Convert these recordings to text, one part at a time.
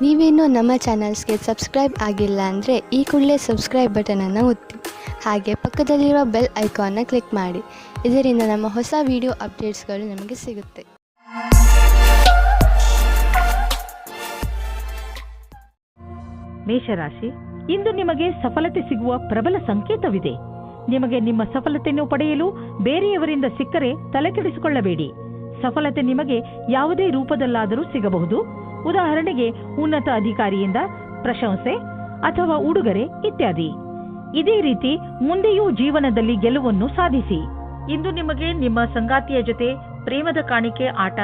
ನೀವೇನೂ ನಮ್ಮ ಚಾನಲ್ಸ್ಗೆ ಸಬ್ಸ್ಕ್ರೈಬ್ ಆಗಿಲ್ಲ ಅಂದರೆ ಈ ಕೂಡಲೇ ಸಬ್ಸ್ಕ್ರೈಬ್ ಬಟನನ್ನು ಒತ್ತಿ, ಹಾಗೆ ಪಕ್ಕದಲ್ಲಿರುವ ಬೆಲ್ ಐಕಾನ್ನ ಕ್ಲಿಕ್ ಮಾಡಿ. ಇದರಿಂದ ನಮ್ಮ ಹೊಸ ವಿಡಿಯೋ ಅಪ್ಡೇಟ್ಸ್ಗಳು ನಿಮಗೆ ಸಿಗುತ್ತೆ. ಮೇಷರಾಶಿ, ಇಂದು ನಿಮಗೆ ಸಫಲತೆ ಸಿಗುವ ಪ್ರಬಲ ಸಂಕೇತವಿದೆ. ನಿಮಗೆ ನಿಮ್ಮ ಸಫಲತೆಯನ್ನು ಪಡೆಯಲು ಬೇರೆಯವರಿಂದ ಸಿಕ್ಕರೆ ತಲೆಕೆಡಿಸಿಕೊಳ್ಳಬೇಡಿ. ಸಫಲತೆ ನಿಮಗೆ ಯಾವುದೇ ರೂಪದಲ್ಲಾದರೂ ಸಿಗಬಹುದು. ಉದಾಹರಣೆಗೆ ಉನ್ನತ ಅಧಿಕಾರಿಯಿಂದ ಪ್ರಶಂಸೆ ಅಥವಾ ಉಡುಗೊರೆ ಇತ್ಯಾದಿ. ಇದೇ ರೀತಿ ಮುಂದೆಯೂ ಜೀವನದಲ್ಲಿ ಗೆಲುವನ್ನು ಸಾಧಿಸಿ. ಇಂದು ನಿಮಗೆ ನಿಮ್ಮ ಸಂಗಾತಿಯ ಜೊತೆ ಪ್ರೇಮದ ಕಾಣಿಕೆ ಆಟ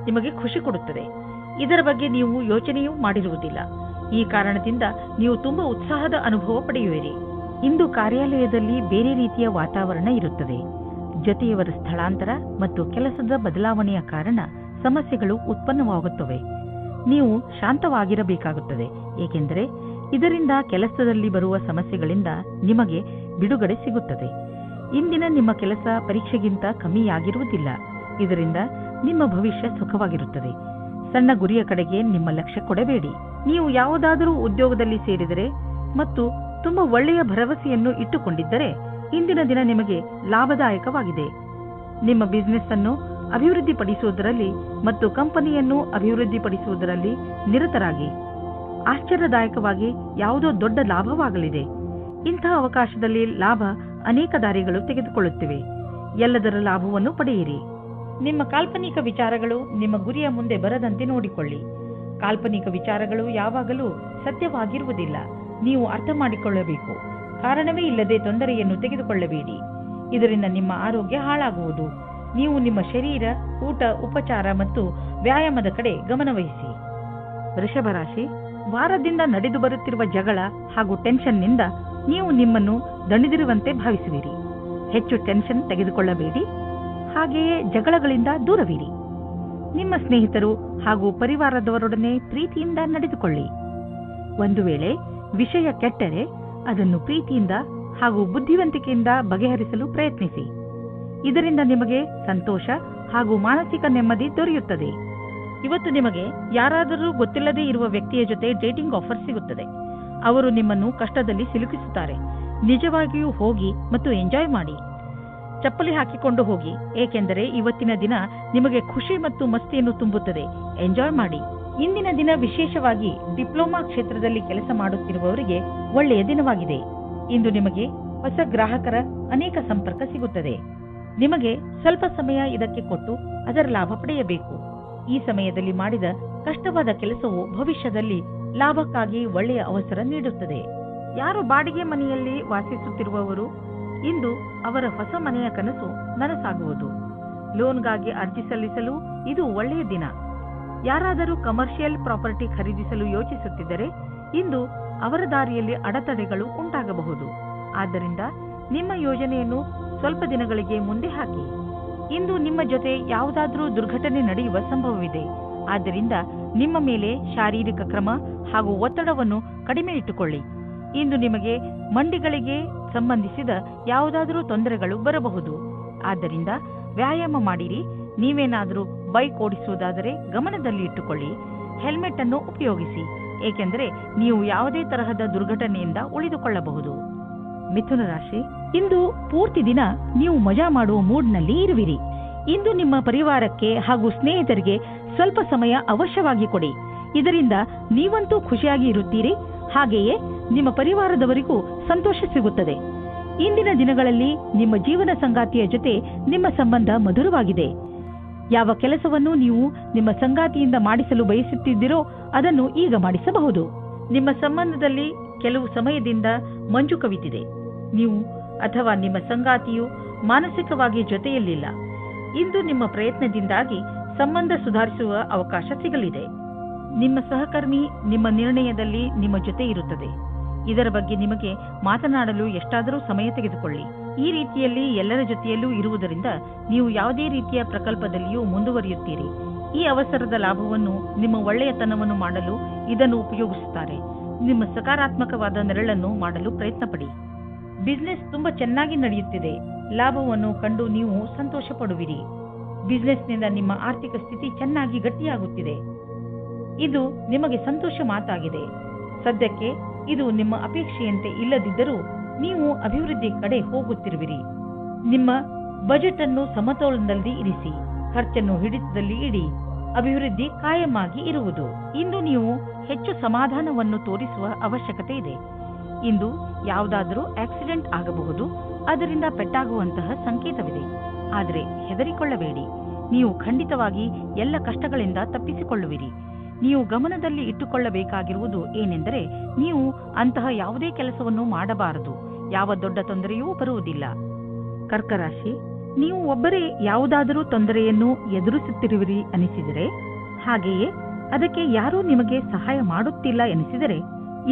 ನಿಮಗೆ ಖುಷಿ ಕೊಡುತ್ತದೆ. ಇದರ ಬಗ್ಗೆ ನೀವು ಯೋಚನೆಯೂ ಮಾಡಿರುವುದಿಲ್ಲ. ಈ ಕಾರಣದಿಂದ ನೀವು ತುಂಬಾ ಉತ್ಸಾಹದ ಅನುಭವ ಪಡೆಯುವಿರಿ. ಇಂದು ಕಾರ್ಯಾಲಯದಲ್ಲಿ ಬೇರೆ ರೀತಿಯ ವಾತಾವರಣ ಇರುತ್ತದೆ. ಜೊತೆಯವರ ಸ್ಥಳಾಂತರ ಮತ್ತು ಕೆಲಸದ ಬದಲಾವಣೆಯ ಕಾರಣ ಸಮಸ್ಯೆಗಳು ಉತ್ಪನ್ನವಾಗುತ್ತವೆ. ನೀವು ಶಾಂತವಾಗಿರಬೇಕಾಗುತ್ತದೆ, ಏಕೆಂದರೆ ಇದರಿಂದ ಕೆಲಸದಲ್ಲಿ ಬರುವ ಸಮಸ್ಯೆಗಳಿಂದ ನಿಮಗೆ ಬಿಡುಗಡೆ ಸಿಗುತ್ತದೆ. ಇಂದಿನ ನಿಮ್ಮ ಕೆಲಸ ಪರೀಕ್ಷೆಗಿಂತ ಕಮ್ಮಿಯಾಗಿರುವುದಿಲ್ಲ. ಇದರಿಂದ ನಿಮ್ಮ ಭವಿಷ್ಯ ಸುಖವಾಗಿರುತ್ತದೆ. ಸಣ್ಣ ಗುರಿಯ ಕಡೆಗೆ ನಿಮ್ಮ ಲಕ್ಷ್ಯ ಕೊಡಬೇಡಿ. ನೀವು ಯಾವುದಾದರೂ ಉದ್ಯೋಗದಲ್ಲಿ ಸೇರಿದರೆ ಮತ್ತು ತುಂಬಾ ಒಳ್ಳೆಯ ಭರವಸೆಯನ್ನು ಇಟ್ಟುಕೊಂಡಿದ್ದರೆ ಇಂದಿನ ದಿನ ನಿಮಗೆ ಲಾಭದಾಯಕವಾಗಿದೆ. ನಿಮ್ಮ ಬಿಸಿನೆಸ್ ಅನ್ನು ಅಭಿವೃದ್ಧಿಪಡಿಸುವುದರಲ್ಲಿ ಮತ್ತು ಕಂಪನಿಯನ್ನು ಅಭಿವೃದ್ಧಿಪಡಿಸುವುದರಲ್ಲಿ ನಿರತರಾಗಿ. ಆಶ್ಚರ್ಯದಾಯಕವಾಗಿ ಯಾವುದೋ ದೊಡ್ಡ ಲಾಭವಾಗಲಿದೆ. ಇಂತಹ ಅವಕಾಶದಲ್ಲಿ ಲಾಭ ಅನೇಕ ದಾರಿಗಳು ತೆಗೆದುಕೊಳ್ಳುತ್ತಿವೆ. ಎಲ್ಲದರ ಲಾಭವನ್ನು ಪಡೆಯಿರಿ. ನಿಮ್ಮ ಕಾಲ್ಪನಿಕ ವಿಚಾರಗಳು ನಿಮ್ಮ ಗುರಿಯ ಮುಂದೆ ಬರದಂತೆ ನೋಡಿಕೊಳ್ಳಿ. ಕಾಲ್ಪನಿಕ ವಿಚಾರಗಳು ಯಾವಾಗಲೂ ಸತ್ಯವಾಗಿರುವುದಿಲ್ಲ. ನೀವು ಅರ್ಥ ಮಾಡಿಕೊಳ್ಳಬೇಕು. ಕಾರಣವೇ ಇಲ್ಲದೆ ತೊಂದರೆಯನ್ನು ತೆಗೆದುಕೊಳ್ಳಬೇಡಿ. ಇದರಿಂದ ನಿಮ್ಮ ಆರೋಗ್ಯ ಹಾಳಾಗುವುದು. ನೀವು ನಿಮ್ಮ ಶರೀರ, ಊಟ, ಉಪಚಾರ ಮತ್ತು ವ್ಯಾಯಾಮದ ಕಡೆ ಗಮನವಹಿಸಿ. ವೃಷಭ ರಾಶಿ, ವಾರದಿಂದ ನಡೆದು ಬರುತ್ತಿರುವ ಜಗಳ ಹಾಗೂ ಟೆನ್ಷನ್ನಿಂದ ನೀವು ನಿಮ್ಮನ್ನು ದಣಿದಿರುವಂತೆ ಭಾವಿಸುವಿರಿ. ಹೆಚ್ಚು ಟೆನ್ಷನ್ ತೆಗೆದುಕೊಳ್ಳಬೇಡಿ. ಹಾಗೆಯೇ ಜಗಳಗಳಿಂದ ದೂರವಿರಿ. ನಿಮ್ಮ ಸ್ನೇಹಿತರು ಹಾಗೂ ಪರಿವಾರದವರೊಡನೆ ಪ್ರೀತಿಯಿಂದ ನಡೆದುಕೊಳ್ಳಿ. ಒಂದು ವೇಳೆ ವಿಷಯ ಕೆಟ್ಟರೆ ಅದನ್ನು ಪ್ರೀತಿಯಿಂದ ಹಾಗೂ ಬುದ್ಧಿವಂತಿಕೆಯಿಂದ ಬಗೆಹರಿಸಲು ಪ್ರಯತ್ನಿಸಿ. ಇದರಿಂದ ನಿಮಗೆ ಸಂತೋಷ ಹಾಗೂ ಮಾನಸಿಕ ನೆಮ್ಮದಿ ದೊರೆಯುತ್ತದೆ. ಇವತ್ತು ನಿಮಗೆ ಯಾರಾದರೂ ಗೊತ್ತಿಲ್ಲದೇ ಇರುವ ವ್ಯಕ್ತಿಯ ಜೊತೆ ಡೇಟಿಂಗ್ ಆಫರ್ ಸಿಗುತ್ತದೆ. ಅವರು ನಿಮ್ಮನ್ನು ಕಷ್ಟದಲ್ಲಿ ಸಿಲುಕಿಸುತ್ತಾರೆ. ನಿಜವಾಗಿಯೂ ಹೋಗಿ ಮತ್ತು ಎಂಜಾಯ್ ಮಾಡಿ. ಚಪ್ಪಲಿ ಹಾಕಿಕೊಂಡು ಹೋಗಿ, ಏಕೆಂದರೆ ಇವತ್ತಿನ ದಿನ ನಿಮಗೆ ಖುಷಿ ಮತ್ತು ಮಸ್ತಿಯನ್ನು ತುಂಬುತ್ತದೆ. ಎಂಜಾಯ್ ಮಾಡಿ. ಇಂದಿನ ದಿನ ವಿಶೇಷವಾಗಿ ಡಿಪ್ಲೊಮಾ ಕ್ಷೇತ್ರದಲ್ಲಿ ಕೆಲಸ ಮಾಡುತ್ತಿರುವವರಿಗೆ ಒಳ್ಳೆಯ ದಿನವಾಗಿದೆ. ಇಂದು ನಿಮಗೆ ಹೊಸ ಗ್ರಾಹಕರ ಅನೇಕ ಸಂಪರ್ಕ ಸಿಗುತ್ತದೆ. ನಿಮಗೆ ಸ್ವಲ್ಪ ಸಮಯ ಇದಕ್ಕೆ ಕೊಟ್ಟು ಅದರ ಲಾಭ ಪಡೆಯಬೇಕು. ಈ ಸಮಯದಲ್ಲಿ ಮಾಡಿದ ಕಷ್ಟವಾದ ಕೆಲಸವು ಭವಿಷ್ಯದಲ್ಲಿ ಲಾಭಕ್ಕಾಗಿ ಒಳ್ಳೆಯ ಅವಸರ ನೀಡುತ್ತದೆ. ಯಾರು ಬಾಡಿಗೆ ಮನೆಯಲ್ಲಿ ವಾಸಿಸುತ್ತಿರುವವರು ಇಂದು ಅವರ ಹೊಸ ಮನೆಯ ಕನಸು ನನಸಾಗುವುದು. ಲೋನ್ಗಾಗಿ ಅರ್ಜಿ ಸಲ್ಲಿಸಲು ಇದು ಒಳ್ಳೆಯ ದಿನ. ಯಾರಾದರೂ ಕಮರ್ಷಿಯಲ್ ಪ್ರಾಪರ್ಟಿ ಖರೀದಿಸಲು ಯೋಚಿಸುತ್ತಿದ್ದರೆ ಇಂದು ಅವರ ದಾರಿಯಲ್ಲಿ ಅಡೆತಡೆಗಳು ಉಂಟಾಗಬಹುದು. ಆದ್ದರಿಂದ ನಿಮ್ಮ ಯೋಜನೆಯನ್ನು ಸ್ವಲ್ಪ ದಿನಗಳಿಗೆ ಮುಂದೆ ಹಾಕಿ. ಇಂದು ನಿಮ್ಮ ಜೊತೆ ಯಾವುದಾದರೂ ದುರ್ಘಟನೆ ನಡೆಯುವ ಸಂಭವವಿದೆ. ಆದ್ದರಿಂದ ನಿಮ್ಮ ಮೇಲೆ ಶಾರೀರಿಕ ಕ್ರಮ ಹಾಗೂ ಒತ್ತಡವನ್ನು ಕಡಿಮೆ ಇಟ್ಟುಕೊಳ್ಳಿ. ಇಂದು ನಿಮಗೆ ಮಂಡಿಗಳಿಗೆ ಸಂಬಂಧಿಸಿದ ಯಾವುದಾದರೂ ತೊಂದರೆಗಳು ಬರಬಹುದು. ಆದ್ದರಿಂದ ವ್ಯಾಯಾಮ ಮಾಡಿರಿ. ನೀವೇನಾದರೂ ಬೈಕ್ ಓಡಿಸುವುದಾದರೆ ಗಮನದಲ್ಲಿ ಇಟ್ಟುಕೊಳ್ಳಿ. ಹೆಲ್ಮೆಟ್ ಅನ್ನು ಉಪಯೋಗಿಸಿ, ಏಕೆಂದರೆ ನೀವು ಯಾವುದೇ ತರಹದ ದುರ್ಘಟನೆಯಿಂದ ಉಳಿದುಕೊಳ್ಳಬಹುದು. ಮಿಥುನ ರಾಶಿ, ಇಂದು ಪೂರ್ತಿ ದಿನ ನೀವು ಮಜಾ ಮಾಡುವ ಮೂಡ್ನಲ್ಲಿ ಇರುವಿರಿ. ಇಂದು ನಿಮ್ಮ ಪರಿವಾರಕ್ಕೆ ಹಾಗೂ ಸ್ನೇಹಿತರಿಗೆ ಸ್ವಲ್ಪ ಸಮಯ ಅವಶ್ಯವಾಗಿ ಕೊಡಿ. ಇದರಿಂದ ನೀವಂತೂ ಖುಷಿಯಾಗಿ ಇರುತ್ತೀರಿ. ಹಾಗೆಯೇ ನಿಮ್ಮ ಪರಿವಾರದವರಿಗೂ ಸಂತೋಷ ಸಿಗುತ್ತದೆ. ಇಂದಿನ ದಿನಗಳಲ್ಲಿ ನಿಮ್ಮ ಜೀವನ ಸಂಗಾತಿಯ ಜೊತೆ ನಿಮ್ಮ ಸಂಬಂಧ ಮಧುರವಾಗಿದೆ. ಯಾವ ಕೆಲಸವನ್ನು ನೀವು ನಿಮ್ಮ ಸಂಗಾತಿಯಿಂದ ಮಾಡಿಸಲು ಬಯಸುತ್ತಿದ್ದೀರೋ ಅದನ್ನು ಈಗ ಮಾಡಿಸಬಹುದು. ನಿಮ್ಮ ಸಂಬಂಧದಲ್ಲಿ ಕೆಲವು ಸಮಯದಿಂದ ಮಂಜು ಕವಿತಿದೆ. ನೀವು ಅಥವಾ ನಿಮ್ಮ ಸಂಗಾತಿಯು ಮಾನಸಿಕವಾಗಿ ಜೊತೆಯಲ್ಲಿಲ್ಲ. ಇಂದು ನಿಮ್ಮ ಪ್ರಯತ್ನದಿಂದಾಗಿ ಸಂಬಂಧ ಸುಧಾರಿಸುವ ಅವಕಾಶ ಸಿಗಲಿದೆ. ನಿಮ್ಮ ಸಹಕರ್ಮಿ ನಿಮ್ಮ ನಿರ್ಣಯದಲ್ಲಿ ನಿಮ್ಮ ಜೊತೆ ಇರುತ್ತದೆ. ಇದರ ಬಗ್ಗೆ ನಿಮಗೆ ಮಾತನಾಡಲು ಎಷ್ಟಾದರೂ ಸಮಯ ತೆಗೆದುಕೊಳ್ಳಿ. ಈ ರೀತಿಯಲ್ಲಿ ಎಲ್ಲರ ಜೊತೆಯಲ್ಲೂ ಇರುವುದರಿಂದ ನೀವು ಯಾವುದೇ ರೀತಿಯ ಪ್ರಕಲ್ಪದಲ್ಲಿಯೂ ಮುಂದುವರಿಯುತ್ತೀರಿ. ಈ ಅವಸರದ ಲಾಭವನ್ನು ನಿಮ್ಮ ಒಳ್ಳೆಯತನವನ್ನು ಮಾಡಲು ಇದನ್ನು ಉಪಯೋಗಿಸುತ್ತಾರೆ. ನಿಮ್ಮ ಸಕಾರಾತ್ಮಕವಾದ ನೆರಳನ್ನು ಮಾಡಲು ಪ್ರಯತ್ನ ಪಡಿ. ಬಿಸಿನೆಸ್ ತುಂಬಾ ಚೆನ್ನಾಗಿ ನಡೆಯುತ್ತಿದೆ. ಲಾಭವನ್ನು ಕಂಡು ನೀವು ಸಂತೋಷ ಪಡುವಿರಿ. ಬಿಸಿನೆಸ್ನಿಂದ ನಿಮ್ಮ ಆರ್ಥಿಕ ಸ್ಥಿತಿ ಚೆನ್ನಾಗಿ ಗಟ್ಟಿಯಾಗುತ್ತಿದೆ. ಇದು ನಿಮಗೆ ಸಂತೋಷ ಮಾತಾಗಿದೆ. ಸದ್ಯಕ್ಕೆ ಇದು ನಿಮ್ಮ ಅಪೇಕ್ಷೆಯಂತೆ ಇಲ್ಲದಿದ್ದರೂ ನೀವು ಅಭಿವೃದ್ಧಿ ಕಡೆ ಹೋಗುತ್ತಿರುವಿರಿ. ನಿಮ್ಮ ಬಜೆಟ್ ಅನ್ನು ಸಮತೋಲನದಲ್ಲಿ ಇರಿಸಿ, ಖರ್ಚನ್ನು ಹಿಡಿತದಲ್ಲಿ ಇಡಿ. ಅಭಿವೃದ್ಧಿ ಕಾಯಮಾಗಿ ಇರುವುದು. ಇಂದು ನೀವು ಹೆಚ್ಚು ಸಮಾಧಾನವನ್ನು ತೋರಿಸುವ ಅವಶ್ಯಕತೆ ಇದೆ. ಇಂದು ಯಾವುದಾದರೂ ಆಕ್ಸಿಡೆಂಟ್ ಆಗಬಹುದು, ಅದರಿಂದ ಪೆಟ್ಟಾಗುವಂತಹ ಸಂಕೇತವಿದೆ. ಆದರೆ ಹೆದರಿಕೊಳ್ಳಬೇಡಿ, ನೀವು ಖಂಡಿತವಾಗಿ ಎಲ್ಲ ಕಷ್ಟಗಳಿಂದ ತಪ್ಪಿಸಿಕೊಳ್ಳುವಿರಿ. ನೀವು ಗಮನದಲ್ಲಿ ಇಟ್ಟುಕೊಳ್ಳಬೇಕಾಗಿರುವುದು ಏನೆಂದರೆ, ನೀವು ಅಂತಹ ಯಾವುದೇ ಕೆಲಸವನ್ನು ಮಾಡಬಾರದು. ಯಾವ ದೊಡ್ಡ ತೊಂದರೆಯೂ ಬರುವುದಿಲ್ಲ. ಕರ್ಕರಾಶಿ, ನೀವು ಒಬ್ಬರೇ ಯಾವುದಾದರೂ ತೊಂದರೆಯನ್ನು ಎದುರಿಸುತ್ತಿರುವಿರಿ ಅನಿಸಿದರೆ, ಹಾಗೆಯೇ ಅದಕ್ಕೆ ಯಾರೂ ನಿಮಗೆ ಸಹಾಯ ಮಾಡುತ್ತಿಲ್ಲ ಎನಿಸಿದರೆ,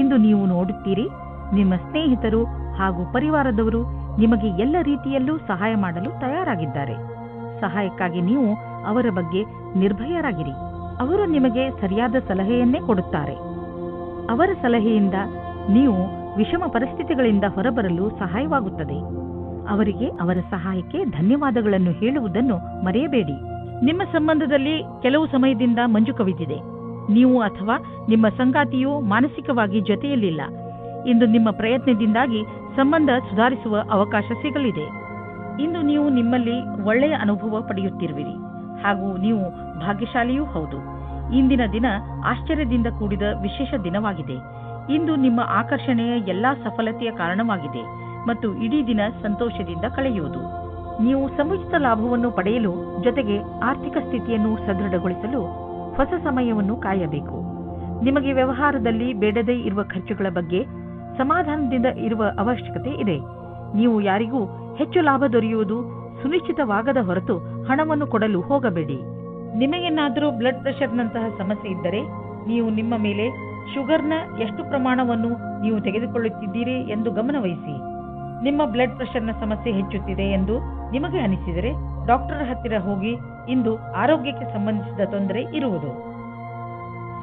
ಇಂದು ನೀವು ನೋಡುತ್ತೀರಿ, ನಿಮ್ಮ ಸ್ನೇಹಿತರು ಹಾಗೂ ಪರಿವಾರದವರು ನಿಮಗೆ ಎಲ್ಲ ರೀತಿಯಲ್ಲೂ ಸಹಾಯ ಮಾಡಲು ತಯಾರಾಗಿದ್ದಾರೆ. ಸಹಾಯಕ್ಕಾಗಿ ನೀವು ಅವರ ಬಗ್ಗೆ ನಿರ್ಭಯರಾಗಿರಿ. ಅವರು ನಿಮಗೆ ಸರಿಯಾದ ಸಲಹೆಯನ್ನೇ ಕೊಡುತ್ತಾರೆ. ಅವರ ಸಲಹೆಯಿಂದ ನೀವು ವಿಷಮ ಪರಿಸ್ಥಿತಿಗಳಿಂದ ಹೊರಬರಲು ಸಹಾಯವಾಗುತ್ತದೆ. ಅವರಿಗೆ ಅವರ ಸಹಾಯಕ್ಕೆ ಧನ್ಯವಾದಗಳನ್ನು ಹೇಳುವುದನ್ನು ಮರೆಯಬೇಡಿ. ನಿಮ್ಮ ಸಂಬಂಧದಲ್ಲಿ ಕೆಲವು ಸಮಯದಿಂದ ಮಂಜು ಕವಿದಿದೆ. ನೀವು ಅಥವಾ ನಿಮ್ಮ ಸಂಗಾತಿಯು ಮಾನಸಿಕವಾಗಿ ಜೊತೆಯಲ್ಲಿಲ್ಲ. ಇಂದು ನಿಮ್ಮ ಪ್ರಯತ್ನದಿಂದಾಗಿ ಸಂಬಂಧ ಸುಧಾರಿಸುವ ಅವಕಾಶ ಸಿಗಲಿದೆ. ಇಂದು ನೀವು ನಿಮ್ಮಲ್ಲಿ ಒಳ್ಳೆಯ ಅನುಭವ ಪಡೆಯುತ್ತಿರುವಿರಿ ಹಾಗೂ ನೀವು ಭಾಗ್ಯಶಾಲಿಯೂ ಹೌದು. ಇಂದಿನ ದಿನ ಆಶ್ಚರ್ಯದಿಂದ ಕೂಡಿದ ವಿಶೇಷ ದಿನವಾಗಿದೆ. ಇಂದು ನಿಮ್ಮ ಆಕರ್ಷಣೆಯ ಎಲ್ಲಾ ಸಫಲತೆಯ ಕಾರಣವಾಗಿದೆ ಮತ್ತು ಇಡೀ ದಿನ ಸಂತೋಷದಿಂದ ಕಳೆಯುವುದು. ನೀವು ಸಮುಚಿತ ಲಾಭವನ್ನು ಪಡೆಯಲು ಜೊತೆಗೆ ಆರ್ಥಿಕ ಸ್ಥಿತಿಯನ್ನು ಸದೃಢಗೊಳಿಸಲು ಹೊಸ ಸಮಯವನ್ನು ಕಾಯಬೇಕು. ನಿಮಗೆ ವ್ಯವಹಾರದಲ್ಲಿ ಬೇಡದೇ ಇರುವ ಖರ್ಚುಗಳ ಬಗ್ಗೆ ಸಮಾಧಾನದಿಂದ ಇರುವ ಅವಶ್ಯಕತೆ ಇದೆ. ನೀವು ಯಾರಿಗೂ ಹೆಚ್ಚು ಲಾಭ ದೊರೆಯುವುದು ಸುನಿಶ್ಚಿತವಾಗದ ಹೊರತು ಹಣವನ್ನು ಕೊಡಲು ಹೋಗಬೇಡಿ. ನಿಮಗೇನಾದರೂ ಬ್ಲಡ್ ಪ್ರೆಷರ್ನಂತಹ ಸಮಸ್ಯೆ ಇದ್ದರೆ, ನೀವು ನಿಮ್ಮ ಮೇಲೆ ಶುಗರ್ನ ಎಷ್ಟು ಪ್ರಮಾಣವನ್ನು ನೀವು ತೆಗೆದುಕೊಳ್ಳುತ್ತಿದ್ದೀರಿ ಎಂದು ಗಮನವಹಿಸಿ. ನಿಮ್ಮ ಬ್ಲಡ್ ಪ್ರೆಷರ್ನ ಸಮಸ್ಯೆ ಹೆಚ್ಚುತ್ತಿದೆ ಎಂದು ನಿಮಗೆ ಅನಿಸಿದರೆ ಡಾಕ್ಟರ್ ಹತ್ತಿರ ಹೋಗಿ. ಇಂದು ಆರೋಗ್ಯಕ್ಕೆ ಸಂಬಂಧಿಸಿದ ತೊಂದರೆ ಇರುವುದು.